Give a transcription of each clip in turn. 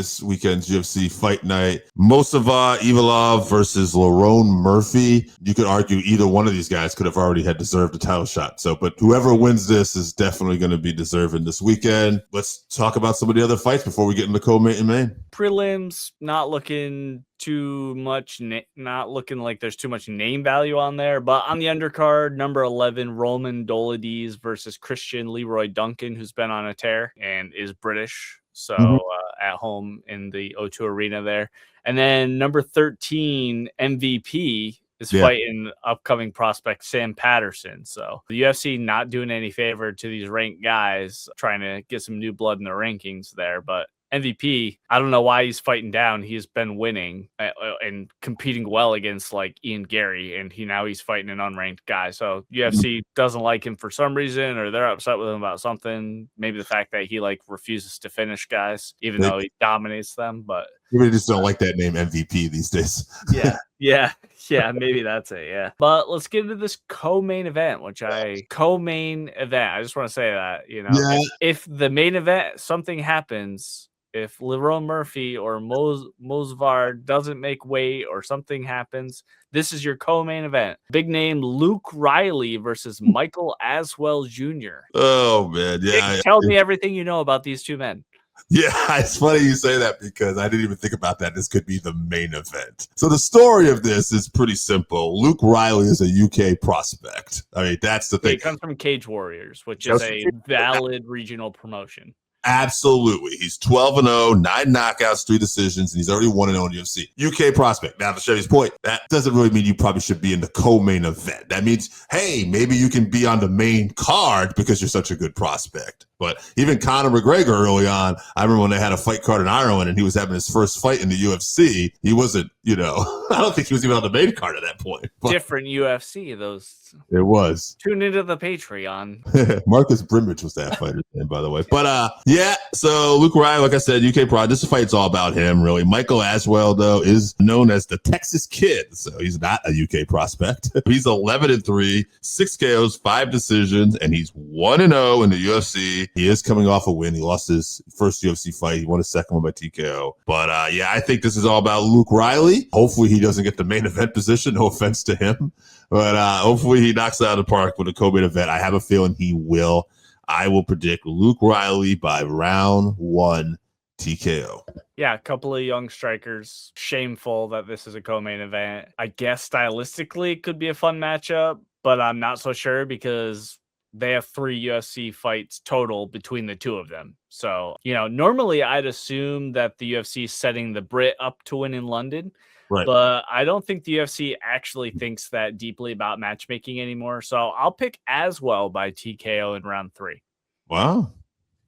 this weekend's UFC Fight Night. Evolev versus Lerone Murphy. You could argue either one of these guys could have already had deserved a title shot. So, but whoever wins this is definitely going to be deserving this weekend. Let's talk about some of the other fights before we get into co-main and main. Prelims, not looking too much, not looking like there's too much name value on there, but on the undercard, number 11 Roman Dolidze versus Christian Leroy Duncan, who's been on a tear and is British, so at home in the O2 Arena there. And then number 13 MVP is fighting upcoming prospect Sam Patterson. So the UFC not doing any favor to these ranked guys, trying to get some new blood in the rankings there, but MVP, I don't know why he's fighting down. He's been winning and competing well against like Ian Gary, and he's fighting an unranked guy. So UFC doesn't like him for some reason, or they're upset with him about something. Maybe the fact that he like refuses to finish guys, even though he dominates them. But maybe they just don't like that name MVP these days. Yeah, maybe that's it. Yeah, but let's get into this co-main event, I just want to say that, if the main event, something happens, if Lerone Murphy or Mosvar doesn't make weight or something happens, this is your co-main event. Big name Luke Riley versus Michael Aswell Jr. Oh, man. Yeah. Tell me everything you know about these two men. Yeah, it's funny you say that because I didn't even think about that. This could be the main event. So the story of this is pretty simple. Luke Riley is a UK prospect. I mean, that's the thing. He comes from Cage Warriors, which is a valid regional promotion. Absolutely. He's 12-0, 9 knockouts, 3 decisions, and he's already 1-0 in UFC. UK prospect. Now, to Chevy's point, that doesn't really mean you probably should be in the co-main event. That means, hey, maybe you can be on the main card because you're such a good prospect. But even Conor McGregor early on, I remember when they had a fight card in Ireland and he was having his first fight in the UFC, he wasn't, I don't think he was even on the main card at that point. But different UFC, those. It was. Tune into the Patreon. Marcus Brimage was that fighter's name, by the way. But so Luke Riley, like I said, UK Pride, this fight's all about him, really. Michael Aswell, though, is known as the Texas Kid, so he's not a UK prospect. He's 11-3, 6 KOs, 5 decisions, and he's 1-0 in the UFC. He is coming off a win. He lost his first UFC fight. He won his second one by TKO. But I think this is all about Luke Riley. Hopefully he doesn't get the main event position. No offense to him. But hopefully he knocks it out of the park with a co-main event. I have a feeling he will. I will predict Luke Riley by round 1 TKO. Yeah, a couple of young strikers. Shameful that this is a co-main event. I guess stylistically it could be a fun matchup, but I'm not so sure because they have 3 UFC fights total between the two of them. So, normally I'd assume that the UFC is setting the Brit up to win in London. Right. But I don't think the UFC actually thinks that deeply about matchmaking anymore. So I'll pick Aswell by TKO in round 3. Wow.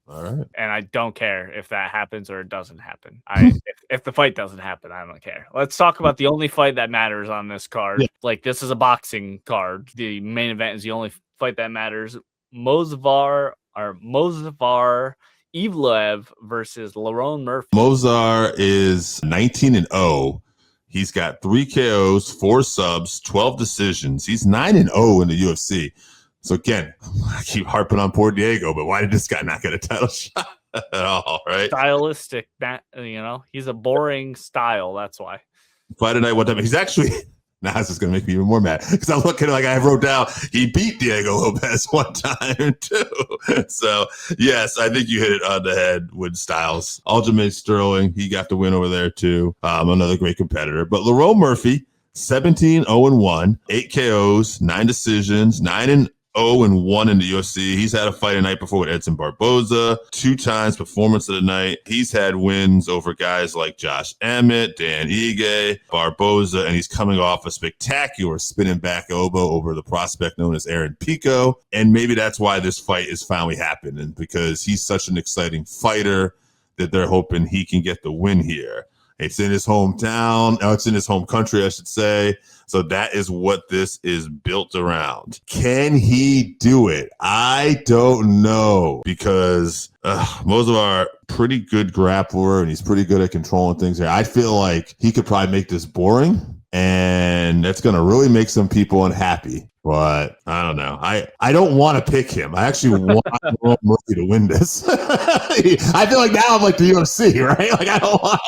All right. And I don't care if that happens or it doesn't happen. If the fight doesn't happen, I don't care. Let's talk about the only fight that matters on this card. Yeah. Like, this is a boxing card. The main event is the only fight that matters. Mosvar Evolev versus Lerone Murphy. Mosvar is 19-0. He's got 3 KOs, 4 subs, 12 decisions. He's 9-0 in the UFC. So again, I keep harping on poor Diego, but why did this guy not get a title shot at all, right? Stylistic, he's a boring style. That's why. Fight night, one time. He's actually, now this is going to make me even more mad because I'm looking like I wrote down, he beat Diego Lopez one time too. So yes, I think you hit it on the head with Styles. Aljamain Sterling, he got the win over there too. Another great competitor. But Lerone Murphy, 17-0-1, 8 KOs, 9 decisions, 9-0-1 in the UFC. He's had a fight the night before with Edson Barboza, 2 times performance of the night. He's had wins over guys like Josh Emmett, Dan Ige, Barboza, and he's coming off a spectacular spinning back elbow over the prospect known as Aaron Pico. And maybe that's why this fight is finally happening, because he's such an exciting fighter that they're hoping he can get the win here. It's in his hometown. It's in his home country, I should say. So that is what this is built around. Can he do it? I don't know, because Mosvar, pretty good grappler, and he's pretty good at controlling things here. I feel like he could probably make this boring, and that's going to really make some people unhappy. But I don't know. I don't want to pick him. I actually want Marwan Murphy to win this. I feel like now I'm like the UFC, right? Like I don't want,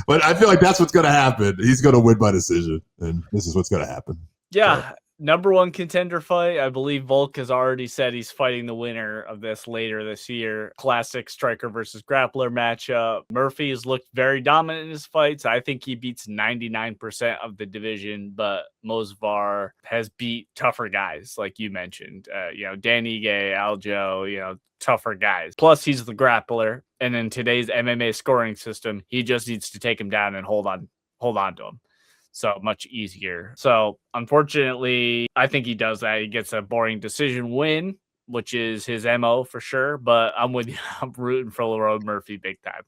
but I feel like that's what's going to happen. He's going to win by decision, and this is what's going to happen. Yeah. So. Number one contender fight. I believe Volk has already said he's fighting the winner of this later this year. Classic striker versus grappler matchup. Murphy has looked very dominant in his fights. I think he beats 99% of the division, but Mosvar has beat tougher guys, like you mentioned. Dan Ige, Aljo, tougher guys. Plus, he's the grappler. And in today's MMA scoring system, he just needs to take him down and hold on to him. So much easier. So unfortunately, I think he does that. He gets a boring decision win, which is his MO for sure. But I'm with you. I'm rooting for Lerone Murphy big time.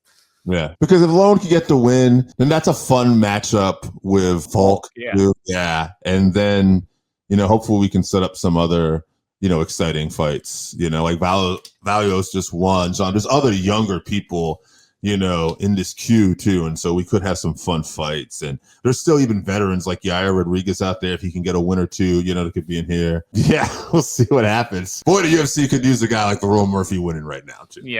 Yeah, because if Lerone can get the win, then that's a fun matchup with Volk. Yeah. And then, hopefully we can set up some other, exciting fights. Like Vallejos just won. So there's other younger people in this queue too. And so we could have some fun fights. And there's still even veterans like Yair Rodriguez out there. If he can get a win or two, that could be in here. Yeah, we'll see what happens. Boy, the UFC could use a guy like Lerone Murphy winning right now too. Yeah.